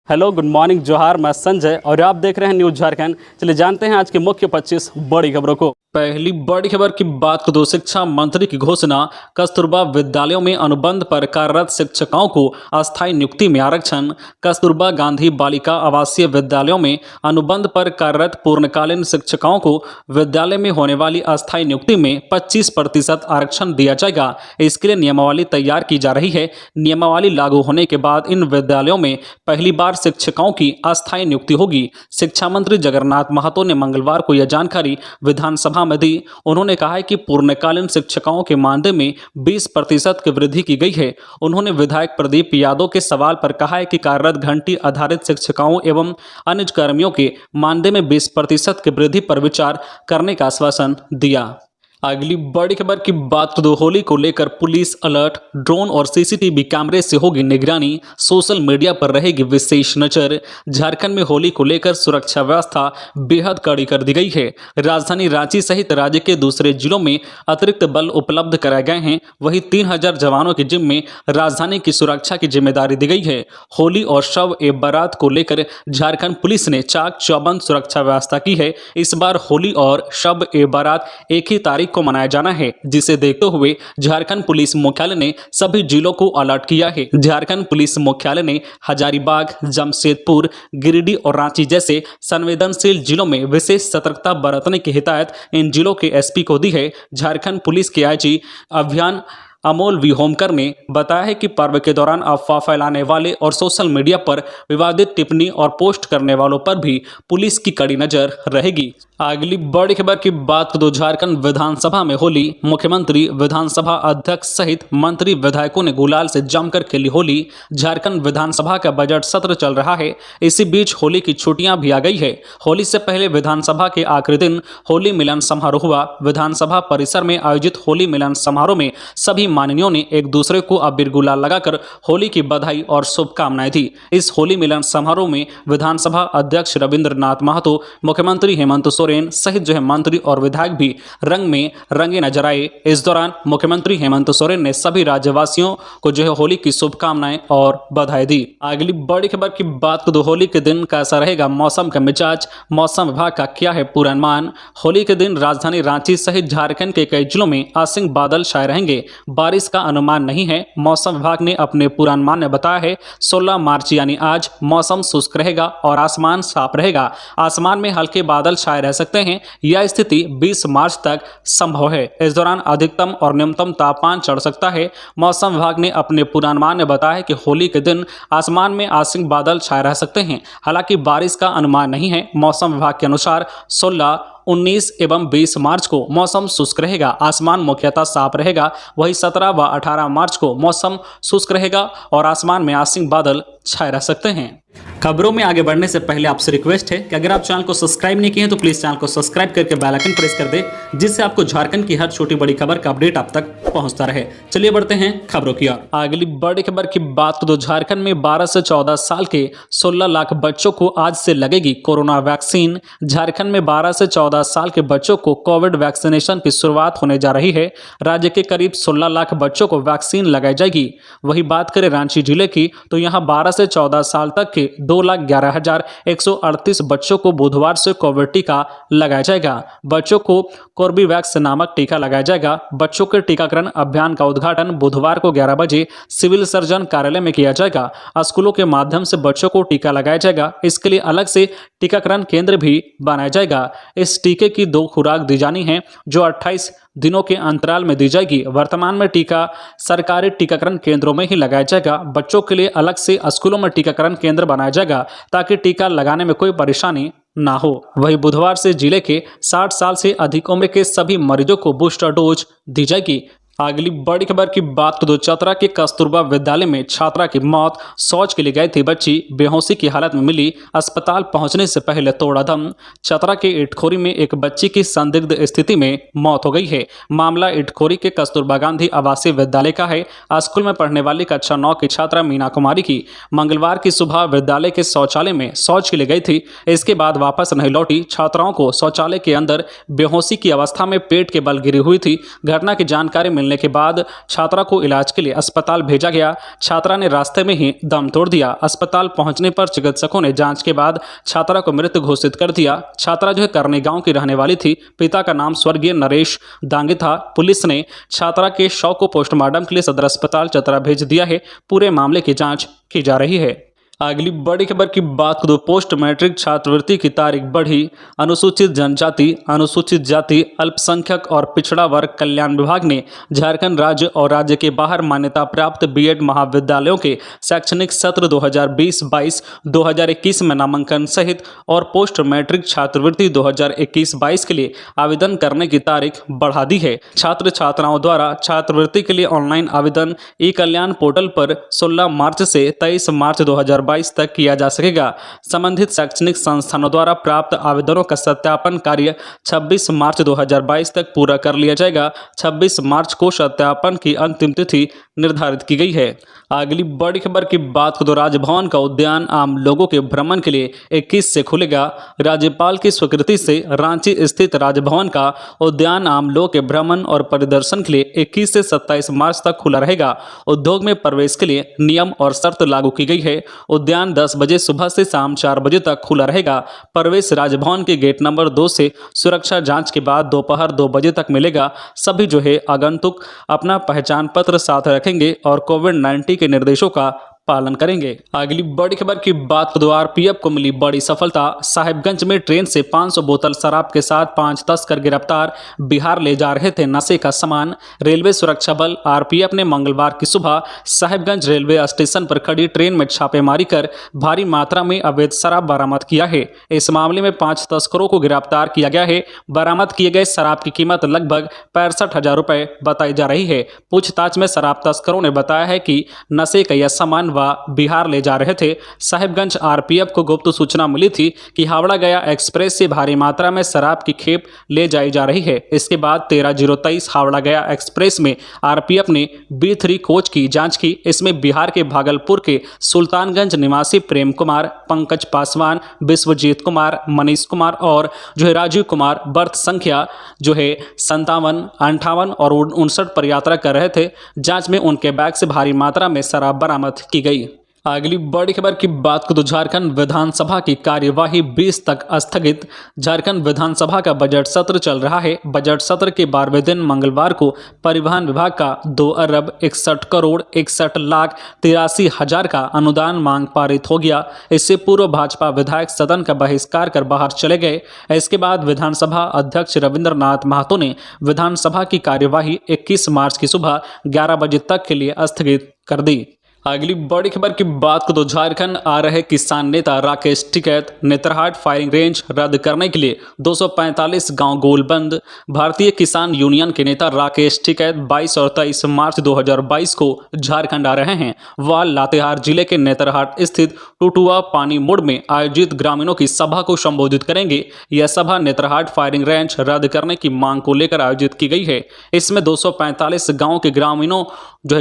Hello, good morning, जोहार। मैं संजय और आप देख रहे हैं न्यूज़ झारखंड। चलिए जानते हैं आज की मुख्य 25 बड़ी खबरों को। पहली बड़ी खबर की बात करें तो शिक्षा मंत्री की घोषणा, कस्तूरबा विद्यालयों में अनुबंध पर कार्यरत शिक्षकों को अस्थायी नियुक्ति में आरक्षण। कस्तूरबा गांधी बालिका आवासीय विद्यालयों में अनुबंध पर कार्यरत पूर्णकालीन शिक्षकों को विद्यालय में होने वाली अस्थायी नियुक्ति में 25% आरक्षण दिया जाएगा। इसके लिए नियमावली तैयार की जा रही है। नियमावली लागू होने के बाद इन विद्यालयों में पहली बार शिक्षकों की अस्थायी नियुक्ति होगी। शिक्षा मंत्री जगन्नाथ महतो ने मंगलवार को यह जानकारी विधानसभा में दी। उन्होंने कहा है कि पूर्णकालीन शिक्षकों के मानदेय में 20% की वृद्धि की गई है। उन्होंने विधायक प्रदीप यादव के सवाल पर कहा है कि कार्यरत घंटी आधारित शिक्षकों एवं अन्य कर्मियों के मानदेय में 20% की वृद्धि पर विचार करने का आश्वासन दिया। अगली बड़ी खबर की बात तो होली को लेकर पुलिस अलर्ट, ड्रोन और सीसीटीवी कैमरे से होगी निगरानी। सोशल मीडिया पर रहेगी विशेष नजर। झारखंड में होली को लेकर सुरक्षा व्यवस्था बेहद कड़ी कर दी गई है। राजधानी रांची सहित राज्य के दूसरे जिलों में अतिरिक्त बल उपलब्ध कराए गए हैं। वहीं 3000 जवानों के जिम्मे राजधानी की सुरक्षा की जिम्मेदारी दी गई है। होली और शव ए बारात को लेकर झारखंड पुलिस ने चाक चौबंद सुरक्षा व्यवस्था की है। इस बार होली और शव ए बारात एक ही तारीख को मनाया जाना है, जिसे देखते हुए झारखंड पुलिस मुख्यालय ने सभी जिलों को अलर्ट किया है। झारखंड पुलिस मुख्यालय ने हजारीबाग, जमशेदपुर, गिरिडीह और रांची जैसे संवेदनशील जिलों में विशेष सतर्कता बरतने की हिदायत इन जिलों के एसपी को दी है। झारखंड पुलिस के आईजी अभियान अमोल वी होमकर ने बताया है कि पर्व के दौरान अफवाह फैलाने वाले और सोशल मीडिया पर विवादित टिप्पणी और पोस्ट करने वालों पर भी पुलिस की कड़ी नजर रहेगी। अगली बड़ी खबर की बात तो झारखंड विधानसभा में होली, मुख्यमंत्री, विधानसभा अध्यक्ष सहित मंत्री विधायकों ने गुलाल से जमकर खेली होली। झारखंड विधानसभा का बजट सत्र चल रहा है। इसी बीच होली की छुट्टियां भी आ गई है। होली से पहले विधानसभा के आखिरी दिन होली मिलन समारोह हुआ। विधानसभा परिसर में आयोजित होली मिलन समारोह में सभी माननीयों ने एक दूसरे को अबीर गुलाल लगाकर होली की बधाई और शुभकामनाएं दी। इस होली मिलन समारोह में विधानसभा अध्यक्ष रविंद्रनाथ महतो, मुख्यमंत्री हेमंत सोरेन सहित जो है मंत्री और विधायक भी रंग में रंगे नजर आए। इस दौरान मुख्यमंत्री हेमंत सोरेन ने सभी राज्यवासियों को जो है होली की शुभकामनाएं और बधाई दी। अगली बड़ी खबर की बात तो होली के दिन कैसा रहेगा मौसम का मिजाज, मौसम विभाग का क्या है पूर्वानुमान। होली के दिन राजधानी रांची सहित झारखंड के कई जिलों में आंशिक बादल छाए रहेंगे। बारिश का अनुमान नहीं है। मौसम विभाग ने अपने पूर्वानुमान में बताया है 16 मार्च यानी आज मौसम शुष्क रहेगा और आसमान साफ रहेगा। आसमान में हल्के बादल छाए रह सकते हैं। यह स्थिति 20 मार्च तक संभव है। इस दौरान अधिकतम और न्यूनतम तापमान चढ़ सकता है। मौसम विभाग ने अपने पूर्वानुमान में बताया है कि होली के दिन आसमान में आंशिक बादल छाए रह सकते हैं। हालांकि बारिश का अनुमान नहीं है। मौसम विभाग के अनुसार 16, 19 एवं 20 मार्च को मौसम शुष्क रहेगा, आसमान मुख्यतः साफ रहेगा। वहीं 17 व 18 मार्च को मौसम शुष्क रहेगा और आसमान में आंशिक बादल छाए रह सकते हैं। खबरों में आगे बढ़ने से पहले आपसे रिक्वेस्ट है कि अगर आप चैनल को सब्सक्राइब नहीं किए हैं तो प्लीज चैनल को सब्सक्राइब करके बेल आइकन प्रेस कर दे, जिससे आपको झारखंड की हर छोटी बड़ी खबर का अपडेट आप तक पहुंचता रहे। चलिए बढ़ते हैं खबरों की ओर। अगली बड़ी खबर की बात तो झारखंड में 12 से 14 साल के 16 लाख बच्चों को आज से लगेगी कोरोना वैक्सीन। झारखंड में 12 से 14 साल के बच्चों को कोविड वैक्सीनेशन की शुरुआत होने जा रही है। राज्य के करीब 16 लाख बच्चों को वैक्सीन लगाई जाएगी। वही बात करें रांची जिले की तो यहाँ 12 से 14 साल तक के 2,11,138 बच्चों को बुधवार से कोविड टीका लगाया जाएगा। बच्चों को कोर्बेवैक्स नामक टीका लगाया जाएगा। बच्चों के टीकाकरण अभियान का उद्घाटन बुधवार को 11 बजे सिविल सर्जन कार्यालय में किया जाएगा। स्कूलों के माध्यम से बच्चों को टीका लगाया जाएगा। इसके लिए अलग से टीकाकरण केंद्र भी बनाया जाएगा। इस टीके की 2 खुराक दी जानी है, जो 28 दिनों के अंतराल में दी जाएगी। वर्तमान में टीका सरकारी टीकाकरण केंद्रों में ही लगाया जाएगा। बच्चों के लिए अलग से स्कूलों में टीकाकरण केंद्र बनाया जाएगा ताकि टीका लगाने में कोई परेशानी ना हो। वही बुधवार से जिले के 60 साल से अधिक उम्र के सभी मरीजों को बूस्टर डोज दी जाएगी। अगली बड़ी खबर की बात तो चतरा के कस्तूरबा विद्यालय में छात्रा की मौत। शौच के लिए गई थी बच्ची, बेहोशी की हालत में मिली। अस्पताल पहुंचने से पहले तोड़ा दम। चतरा के इटखोरी में एक बच्ची की संदिग्ध स्थिति में मौत हो गई है। मामला इटखोरी के कस्तूरबा गांधी आवासीय विद्यालय का है। स्कूल में पढ़ने वाली कक्षा 9 की छात्रा मीना कुमारी की मंगलवार की सुबह विद्यालय के शौचालय में शौच के लिए गई थी। इसके बाद वापस नहीं लौटी। छात्राओं को शौचालय के अंदर बेहोशी की अवस्था में पेट के बल गिरी हुई थी। घटना की जानकारी मिलने मिलने के बाद छात्रा को इलाज के लिए अस्पताल भेजा गया। छात्रा ने रास्ते में ही दम तोड़ दिया। अस्पताल पहुंचने पर चिकित्सकों ने जांच के बाद छात्रा को मृत घोषित कर दिया। छात्रा जो है करनी गांव की रहने वाली थी। पिता का नाम स्वर्गीय नरेश दांगे था। पुलिस ने छात्रा के शव को पोस्टमार्टम के लिए सदर अस्पताल चतरा भेज दिया है। पूरे मामले की जांच की जा रही है। अगली बड़ी खबर की बात करें, पोस्ट मैट्रिक छात्रवृत्ति की तारीख बढ़ी। अनुसूचित जनजाति, अनुसूचित जाति, अल्पसंख्यक और पिछड़ा वर्ग कल्याण विभाग ने झारखंड राज्य और राज्य के बाहर मान्यता प्राप्त बीएड महाविद्यालयों के शैक्षणिक सत्र 2020-22, 2021 में नामांकन सहित और पोस्ट मैट्रिक छात्रवृत्ति 2021-22 के लिए आवेदन करने की तारीख बढ़ा दी है। छात्र छात्राओं द्वारा छात्रवृत्ति के लिए ऑनलाइन आवेदन ई कल्याण पोर्टल पर 16 मार्च से 23 मार्च 2022 तक किया जा सकेगा। संबंधित शैक्षणिक संस्थानों द्वारा प्राप्त आवेदनों का सत्यापन कार्य 26 मार्च 2022 तक पूरा कर लिया जाएगा। 26 मार्च को सत्यापन की अंतिम तिथि निर्धारित की गई है। अगली बड़ी खबर की बात करें तो राजभवन का उद्यान आम लोगों के भ्रमण के लिए 21 से खुलेगा। राज्यपाल की स्वीकृति से रांची स्थित राजभवन का उद्यान आम लोगों के भ्रमण और परिदर्शन के लिए 21 से 27 मार्च तक खुला रहेगा। उद्योग में प्रवेश के लिए नियम और शर्त लागू की गई है। उद्यान 10 बजे सुबह से शाम 4 बजे तक खुला रहेगा। प्रवेश राजभवन के गेट नंबर 2 से सुरक्षा जांच के बाद दोपहर 2 बजे तक मिलेगा। सभी जो है आगंतुक अपना पहचान पत्र साथ रखेंगे और कोविड-19 के निर्देशों का पालन करेंगे। अगली बड़ी खबर की बात करें, आरपीएफ को मिली बड़ी सफलता। साहिबगंज में ट्रेन से 500 बोतल शराब के साथ 5 तस्कर गिरफ्तार। बिहार ले जा रहे थे नशे का सामान। रेलवे सुरक्षा बल आरपीएफ ने मंगलवार की सुबह साहिबगंज रेलवे स्टेशन पर खड़ी ट्रेन में छापेमारी कर भारी मात्रा में अवैध शराब बरामद किया है। इस मामले में 5 तस्करों को गिरफ्तार किया गया है। बरामद किए गए शराब की कीमत लगभग 65,000 रुपए बताई जा रही है। पूछताछ में शराब तस्करों ने बताया है कि नशे का यह सामान बिहार ले जा रहे थे। साहिबगंज आरपीएफ को गुप्त सूचना मिली थी कि हावड़ा गया एक्सप्रेस से भारी मात्रा में शराब की खेप ले जाई जा रही है। इसके बाद 13-023 हावड़ा गया एक्सप्रेस में आरपीएफ ने B3 कोच की जांच की। इसमें बिहार के भागलपुर के सुल्तानगंज निवासी प्रेम कुमार, पंकज पासवान, विश्वजीत कुमार, मनीष कुमार और जो है राजीव कुमार बर्थ संख्या जो है 57, 58 और 59 पर यात्रा कर रहे थे। जांच में उनके बैग से भारी मात्रा में शराब बरामद की गई। अगली बड़ी खबर की बात करें तो झारखंड विधानसभा की कार्यवाही 20 तक स्थगित। झारखंड विधानसभा का बजट सत्र चल रहा है। बजट सत्र के 12वें दिन मंगलवार को परिवहन विभाग का 2,61,61,83,000 का अनुदान मांग पारित हो गया। इससे पूर्व भाजपा विधायक सदन का बहिष्कार कर बाहर चले गए। इसके बाद विधानसभा अध्यक्ष रविंद्रनाथ महतो ने विधानसभा की कार्यवाही 21 मार्च की सुबह 11 बजे तक के लिए स्थगित कर दी। अगली बड़ी खबर की बात करें तो झारखंड आ रहे किसान नेता राकेश टिकैत। नेतरहाट फायरिंग रेंज रद्द करने के लिए 245 गांव गोलबंद। भारतीय किसान यूनियन के नेता राकेश टिकैत 22 और 23 मार्च 2022 को झारखंड आ रहे हैं। वह लातेहार जिले के नेतरहाट स्थित टुटुआ पानी मोड़ में आयोजित ग्रामीणों की सभा को संबोधित करेंगे। यह सभा नेतरहाट फायरिंग रेंज रद्द करने की मांग को लेकर आयोजित की गई है। इसमें 245 गाँव के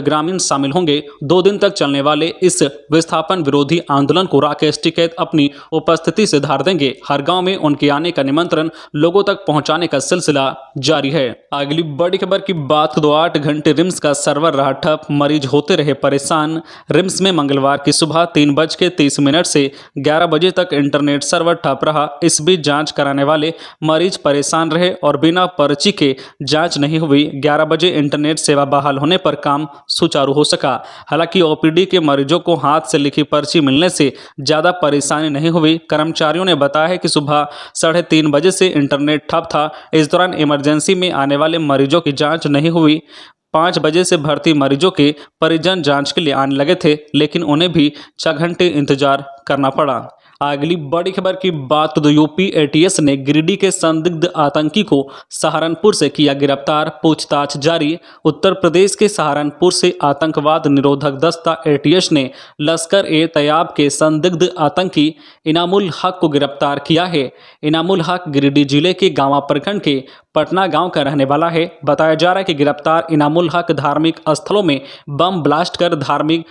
ग्रामीण शामिल होंगे। 2 दिन तक चलने वाले इस विस्थापन विरोधी आंदोलन को राकेश टिकैत अपनी उपस्थिति से धार देंगे। हर गांव में उनके आने का निमंत्रण लोगों तक पहुंचाने का सिलसिला जारी है। अगली बड़ी खबर की बात करें तो 8 घंटे रिम्स का सर्वर रहा ठप। मरीज होते रहे परेशान। रिम्स में मंगलवार की सुबह 3:30 से 11 बजे तक इंटरनेट सर्वर ठप रहा। इस बीच जांच कराने वाले मरीज परेशान रहे और बिना पर्ची के जांच नहीं हुई। 11 बजे इंटरनेट सेवा बहाल होने पर काम सुचारू हो सका। हालांकि ओपीडी के मरीजों को हाथ से लिखी पर्ची मिलने से ज़्यादा परेशानी नहीं हुई। कर्मचारियों ने बताया है कि सुबह 3:30 बजे से इंटरनेट ठप था। इस दौरान इमरजेंसी में आने वाले मरीजों की जांच नहीं हुई। 5 बजे से भर्ती मरीजों के परिजन जांच के लिए आने लगे थे, लेकिन उन्हें भी 6 घंटे इंतजार करना पड़ा। अगली बड़ी खबर की बात तो यूपी एटीएस ने गिरिडीह के संदिग्ध आतंकी को सहारनपुर से किया गिरफ्तार। पूछताछ जारी। उत्तर प्रदेश के सहारनपुर से आतंकवाद निरोधक दस्ता एटीएस ने लश्कर ए तैयबा के संदिग्ध आतंकी इनामुल हक को गिरफ्तार किया है। इनामुल हक गिरिडीह जिले के गांवा प्रखंड के पटना गांव का रहने वाला है। बताया जा रहा है कि गिरफ्तार इनामुल हक धार्मिक स्थलों में बम ब्लास्ट कर धार्मिक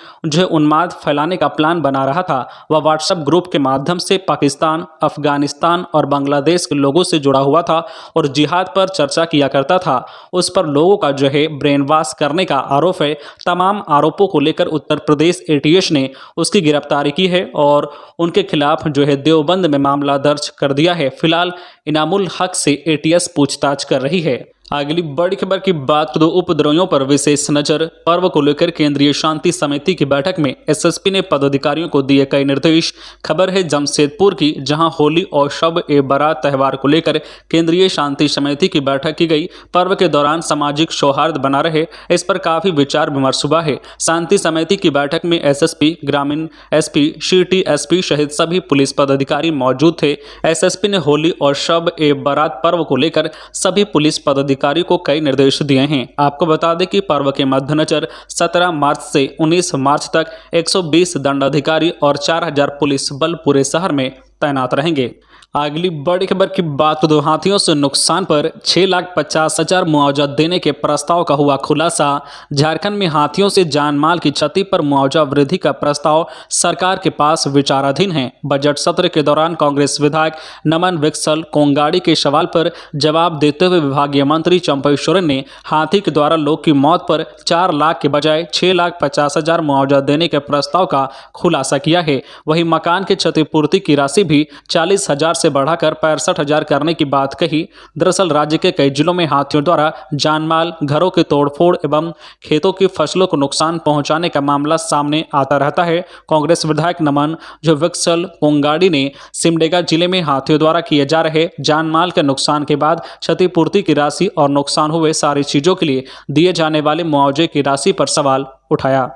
उन्माद फैलाने का प्लान बना रहा था। वह व्हाट्सएप ग्रुप के माध्यम से पाकिस्तान, अफगानिस्तान और बांग्लादेश के लोगों से जुड़ा हुआ था और जिहाद पर चर्चा किया करता था। उस पर लोगों का ब्रेन वॉश करने का आरोप है। तमाम आरोपों को लेकर उत्तर प्रदेश एटीएस ने उसकी गिरफ्तारी की है और उनके खिलाफ देवबंद में मामला दर्ज कर दिया है। फिलहाल इनामुल हक से एटीएस पूछताछ कर रही है। अगली बड़ी खबर की बात करें तो उपद्रवियों पर विशेष नजर। पर्व को लेकर केंद्रीय शांति समिति की बैठक में एसएसपी ने पदाधिकारियों को दिए कई निर्देश। खबर है जमशेदपुर की, जहां होली और शब ए बारात त्यौहार को लेकर केंद्रीय शांति समिति की बैठक की गई। पर्व के दौरान सामाजिक सौहार्द बना रहे, इस पर काफी विचार विमर्श हुआ है। शांति समिति की बैठक में एसएसपी, ग्रामीण एसपी, सिटी एसपी सहित सभी पुलिस पदाधिकारी मौजूद थे। एसएसपी ने होली और शब ए बारात पर्व को लेकर सभी पुलिस पदाधिकारी को कई निर्देश दिए हैं। आपको बता दें कि पर्व के मद्देनजर 17 मार्च से 19 मार्च तक 120 दंडाधिकारी और 4000 पुलिस बल पूरे शहर में तैनात रहेंगे। अगली बड़ी खबर की बात तो हाथियों से नुकसान पर 6,50,000 मुआवजा देने के प्रस्ताव का हुआ खुलासा। झारखंड में हाथियों से जानमाल की क्षति पर मुआवजा वृद्धि का प्रस्ताव सरकार के पास विचाराधीन है। बजट सत्र के दौरान कांग्रेस विधायक नमन विक्सल कोंगाड़ी के सवाल पर जवाब देते हुए विभागीय मंत्री चंपई सोरेन ने हाथी के द्वारा लोग की मौत पर 4 लाख के बजाय 6,50,000 मुआवजा देने के प्रस्ताव का खुलासा किया है। वहीं मकान की क्षतिपूर्ति की राशि भी 40,000 से बढ़ाकर 65,000 करने की बात कही। दरअसल राज्य के कई जिलों में हाथियों द्वारा जानमाल, घरों के तोड़फोड़ एवं खेतों की फसलों को नुकसान पहुंचाने का मामला सामने आता रहता है। कांग्रेस विधायक नमन विक्सल कोंगाड़ी ने सिमडेगा जिले में हाथियों द्वारा किए जा रहे जानमाल के नुकसान के बाद क्षतिपूर्ति की राशि और नुकसान हुए सारी चीजों के लिए दिए जाने वाले मुआवजे की राशि पर सवाल उठाया।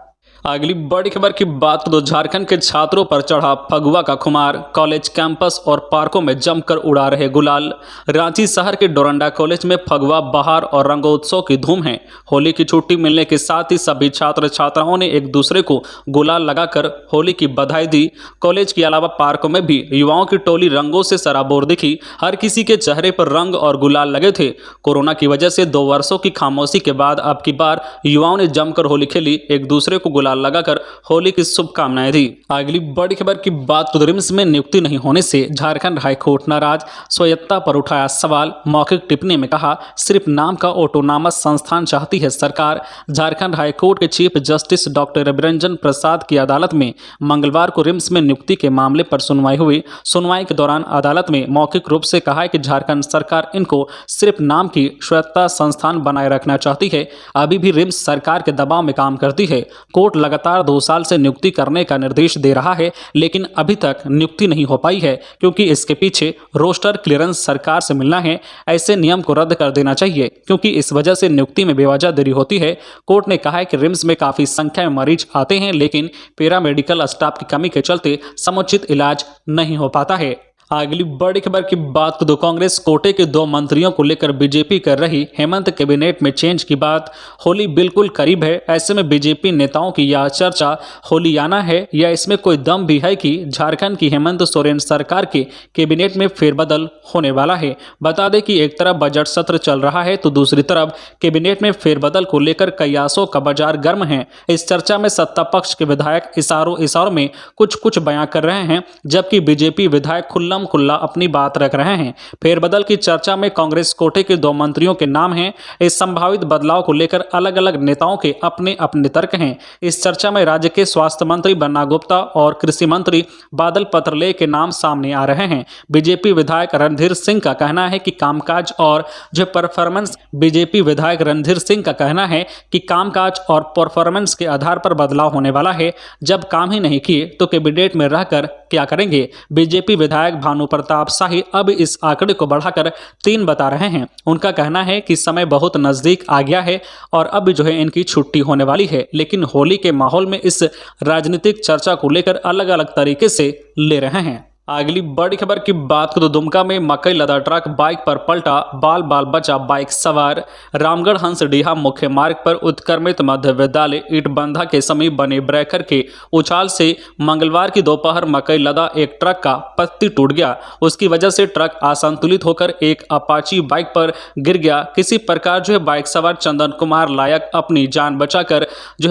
अगली बड़ी खबर की बात तो झारखंड के छात्रों पर चढ़ा फगुआ का खुमार। कॉलेज कैंपस और पार्कों में जमकर उड़ा रहे गुलाल। रांची शहर के डोरंडा कॉलेज में फगुआ बहार और रंगोत्सव की धूम है। होली की छुट्टी मिलने के साथ ही सभी छात्र छात्राओं ने एक दूसरे को गुलाल लगाकर होली की बधाई दी। कॉलेज के अलावा पार्कों में भी युवाओं की टोली रंगों से सराबोर दिखी। हर किसी के चेहरे पर रंग और गुलाल लगे थे। कोरोना की वजह से 2 वर्षों की खामोशी के बाद अब की बार युवाओं ने जमकर होली खेली, एक दूसरे को गुलाल लगाकर होली की शुभकामनाएं दी। अगली बड़ी खबर की बात तो रिम्स में नियुक्ति नहीं होने से झारखंड हाईकोर्ट नाराज। स्वायत्तता पर उठाया सवाल। मौखिक टिप्पणी में कहा, सिर्फ नाम का ऑटोनॉमस संस्थान चाहती है सरकार। झारखंड हाईकोर्ट के चीफ जस्टिस डॉक्टर रविरंजन प्रसाद की अदालत में मंगलवार को रिम्स में नियुक्ति के मामले पर सुनवाई हुई। सुनवाई के दौरान अदालत में मौखिक रूप से कहा है कि झारखंड सरकार इनको सिर्फ नाम की स्वायत्तता संस्थान बनाए रखना चाहती है। अभी भी रिम्स सरकार के दबाव में काम करती है। कोर्ट लगातार 2 साल से नियुक्ति करने का निर्देश दे रहा है, लेकिन अभी तक नियुक्ति नहीं हो पाई है, क्योंकि इसके पीछे रोस्टर क्लियरेंस सरकार से मिलना है। ऐसे नियम को रद्द कर देना चाहिए, क्योंकि इस वजह से नियुक्ति में बेवजह देरी होती है। कोर्ट ने कहा है कि रिम्स में काफी संख्या में मरीज आते हैं, लेकिन पैरामेडिकल स्टाफ की कमी के चलते समुचित इलाज नहीं हो पाता है। अगली बड़ी खबर की बात तो कांग्रेस कोटे के 2 मंत्रियों को लेकर बीजेपी कर रही हेमंत कैबिनेट में चेंज की बात। होली बिल्कुल करीब है, ऐसे में बीजेपी नेताओं की यह चर्चा होलियाना है या इसमें कोई दम भी है कि झारखंड की हेमंत सोरेन सरकार के कैबिनेट में फेरबदल होने वाला है। बता दें कि एक तरफ बजट सत्र चल रहा है तो दूसरी तरफ कैबिनेट में फेरबदल को लेकर कयासों का बाजार गर्म है। इस चर्चा में सत्ता पक्ष के विधायक इशारों में कुछ बयां कर रहे हैं, जबकि बीजेपी विधायक खुल्ला अपनी बात रख रहे हैं। फेरबदल की चर्चा में कांग्रेस कोटे के 2 मंत्रियों के नाम हैं। इस संभावित बदलाव को लेकर अलग अलग नेताओं के अपने अपने तर्क हैं। इस चर्चा में राज्य के स्वास्थ्य मंत्री बन्ना गुप्ता और कृषि मंत्री बादल पत्रलेख के नाम सामने आ रहे हैं। बीजेपी विधायक रणधीर सिंह का कहना है कि कामकाज और परफॉर्मेंस और परफॉर्मेंस के आधार पर बदलाव होने वाला है। जब काम ही नहीं किए तो कैबिनेट में रहकर क्या करेंगे। बीजेपी विधायक भानु प्रताप शाही अब इस आंकड़े को बढ़ाकर 3 बता रहे हैं। उनका कहना है कि समय बहुत नजदीक आ गया है और अब इनकी छुट्टी होने वाली है, लेकिन होली के माहौल में इस राजनीतिक चर्चा को लेकर अलग अलग तरीके से ले रहे हैं। अगली बड़ी खबर की बात करें तो दुमका में मकई लदा ट्रक बाइक पर पलटा, बाल बाल बचा बाइक सवार। रामगढ़ हंसडीहा मुख्य मार्ग पर उत्क्रमित मध्य विद्यालय ईटबंधा के समीप बने ब्रेकर के उछाल से मंगलवार की दोपहर मकई लदा एक ट्रक का पत्ती टूट गया। उसकी वजह से ट्रक असंतुलित होकर एक अपाची बाइक पर गिर गया। किसी प्रकार बाइक सवार चंदन कुमार लायक अपनी जान बचाकर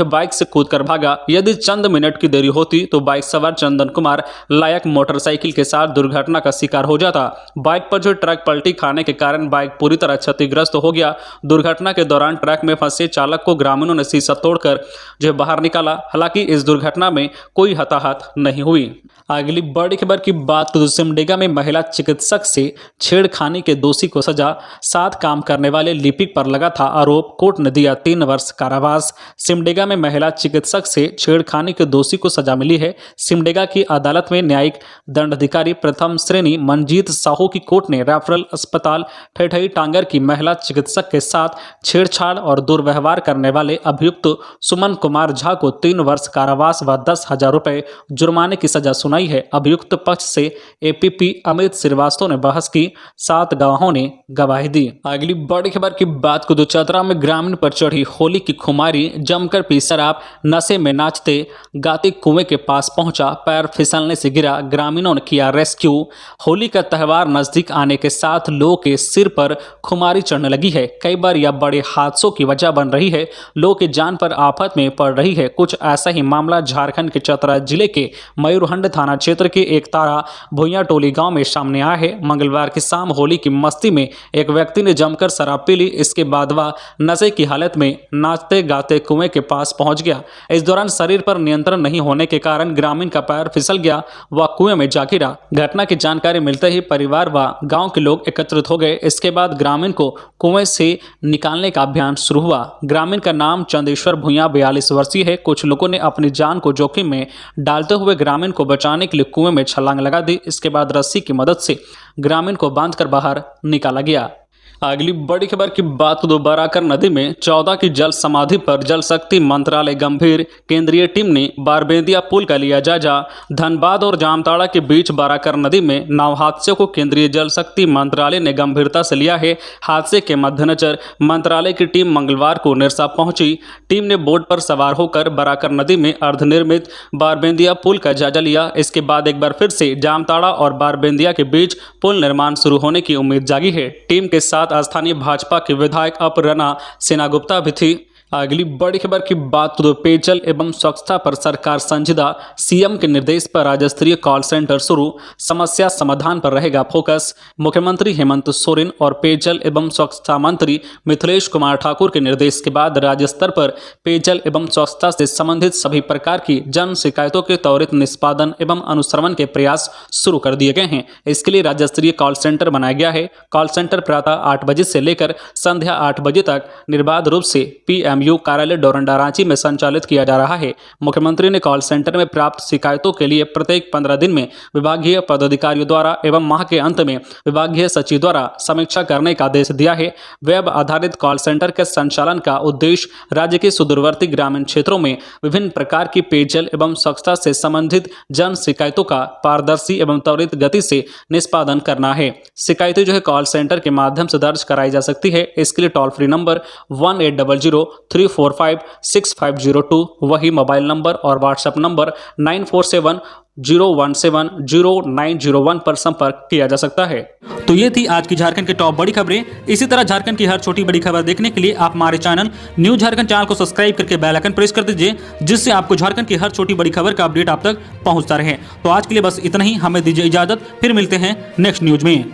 बाइक से कूदकर भागा। यदि चंद मिनट की देरी होती तो बाइक सवार चंदन कुमार लायक मोटरसाइकिल के साथ दुर्घटना का शिकार हो जाता। बाइक पर ट्रक पलटी खाने के कारण बाइक पूरी तरह क्षतिग्रस्त हो गया। दुर्घटना के दौरान ट्रक में फंसे चालक को ग्रामीणों ने शीशा तोड़कर बाहर निकाला। हालांकि इस दुर्घटना में कोई हताहत नहीं हुई। अगली बड़ी खबर की बात करें तो सिमडेगा में महिला चिकित्सक से छेड़खानी के दोषी को सजा, साथ काम करने वाले लिपिक पर लगा था आरोप, कोर्ट ने दिया 3 वर्ष कारावास। सिमडेगा में महिला चिकित्सक से छेड़खानी के दोषी को सजा मिली है। सिमडेगा की अदालत में न्यायिक दंडाधिकारी प्रथम श्रेणी मनजीत साहू की कोर्ट ने रेफरल अस्पताल ठेठई टांगर की महिला चिकित्सक के साथ छेड़छाड़ और दुर्व्यवहार करने वाले अभियुक्त सुमन कुमार झा को 3 वर्ष कारावास व 10,000 रुपए जुर्माने की सजा सुनाई है। अभियुक्त पक्ष से एपीपी अमित श्रीवास्तव ने बहस की, 7 गवाहों ने गवाही दी। अगली बड़ी खबर की बात को चतरा में ग्रामीण पर चढ़ी होली की खुमारी, जमकर पी शराब, नशे में नाचते गाते कुएं के पास पहुंचा, पैर फिसलने से गिरा, ग्रामीणों ने किया रेस्क्यू। होली का त्यौहार नजदीक आने के साथ लोगों के सिर पर खुमारी चढ़ने लगी है। कई बार यह बड़े हादसों की वजह बन रही है, लोगों की जान पर आफत में पड़ रही है। कुछ ऐसा ही मामला झारखंड के चतरा जिले के मयूरहंड थाना क्षेत्र के एक तारा भुइया टोली गांव में सामने आया है। मंगलवार की शाम होली की मस्ती में एक व्यक्ति ने जमकर शराब पी ली। इसके बाद वह नशे की हालत में नाचते गाते कुएं के पास पहुंच गया। इस दौरान शरीर पर नियंत्रण नहीं होने के कारण ग्रामीण का पैर फिसल गया, वह कुएं में जा गिरा। घटना की जानकारी मिलते ही परिवार व गांव के लोग एकत्रित हो गए। इसके बाद ग्रामीण को कुएं से निकालने का अभियान शुरू हुआ। ग्रामीण का नाम चंदेश्वर भुइया 42 वर्षीय है। कुछ लोगों ने अपनी जान को जोखिम में डालते हुए ग्रामीण को बचाने के लिए कुएं में छलांग लगा दी। इसके बाद रस्सी की मदद से ग्रामीण को बांधकर बाहर निकाला गया। अगली बड़ी खबर की बात तो बराकर नदी में 14 की जल समाधि पर जल शक्ति मंत्रालय गंभीर, केंद्रीय टीम ने बारबेंदिया पुल का लिया जायजा। धनबाद और जामताड़ा के बीच बराकर नदी में नाव हादसे को केंद्रीय जल शक्ति मंत्रालय ने गंभीरता से लिया है। हादसे के मद्देनजर मंत्रालय की टीम मंगलवार को निरसा पहुंची। टीम ने बोट पर सवार होकर बराकर नदी में अर्धनिर्मित बारबेंदिया पुल का जायजा लिया। इसके बाद एक बार फिर से जामताड़ा और बारबेंदिया के बीच पुल निर्माण शुरू होने की उम्मीद जागी है। टीम के साथ स्थानीय भाजपा के विधायक अपर्णा सेनागुप्ता भी थी। अगली बड़ी खबर की बात तो पेयजल एवं स्वच्छता पर सरकार संजीदा, सीएम के निर्देश पर राज्य स्तरीय कॉल सेंटर शुरू, समस्या समाधान पर रहेगा फोकस। मुख्यमंत्री हेमंत सोरेन और पेयजल एवं स्वच्छता मंत्री मिथिलेश कुमार ठाकुर के निर्देश के बाद राज्य स्तर पर पेयजल एवं स्वच्छता से संबंधित सभी प्रकार की जन शिकायतों के त्वरित निष्पादन एवं अनुश्रवण के प्रयास शुरू कर दिए गए हैं। इसके लिए राज्य स्तरीय कॉल सेंटर बनाया गया है। कॉल सेंटर प्रातः 8 बजे से लेकर संध्या 8 बजे तक निर्बाध रूप से पीएमयू कार्यालय डोरंडा रांची में संचालित किया जा रहा है। मुख्यमंत्री ने कॉल सेंटर में प्राप्त शिकायतों के लिए प्रत्येक 15 दिन में विभागीय पदाधिकारियों द्वारा एवं माह के अंत में विभागीय सचिव द्वारा समीक्षा करने का आदेश दिया है। वेब आधारित कॉल सेंटर के संचालन का उद्देश्य राज्य के सुदूरवर्ती ग्रामीण क्षेत्रों में विभिन्न प्रकार की पेयजल एवं स्वच्छता से संबंधित जन शिकायतों का पारदर्शी एवं त्वरित गति से निष्पादन करना है। शिकायतें कॉल सेंटर के माध्यम से दर्ज कराई जा सकती है। इसके लिए टोल फ्री नंबर 1800-345-6502, वही मोबाइल नंबर और व्हाट्सएप नंबर 9470170901 पर संपर्क किया जा सकता है। तो ये थी आज की झारखंड की टॉप बड़ी खबरें। इसी तरह झारखंड की हर छोटी बड़ी खबर देखने के लिए आप हमारे चैनल न्यूज झारखंड चैनल को सब्सक्राइब करके बेल आइकन प्रेस कर दीजिए, जिससे आपको झारखंड की हर छोटी बड़ी खबर का अपडेट आप तक पहुंचता रहे। तो आज के लिए बस इतना ही, हमें दीजिए इजाजत, फिर मिलते हैं नेक्स्ट न्यूज में।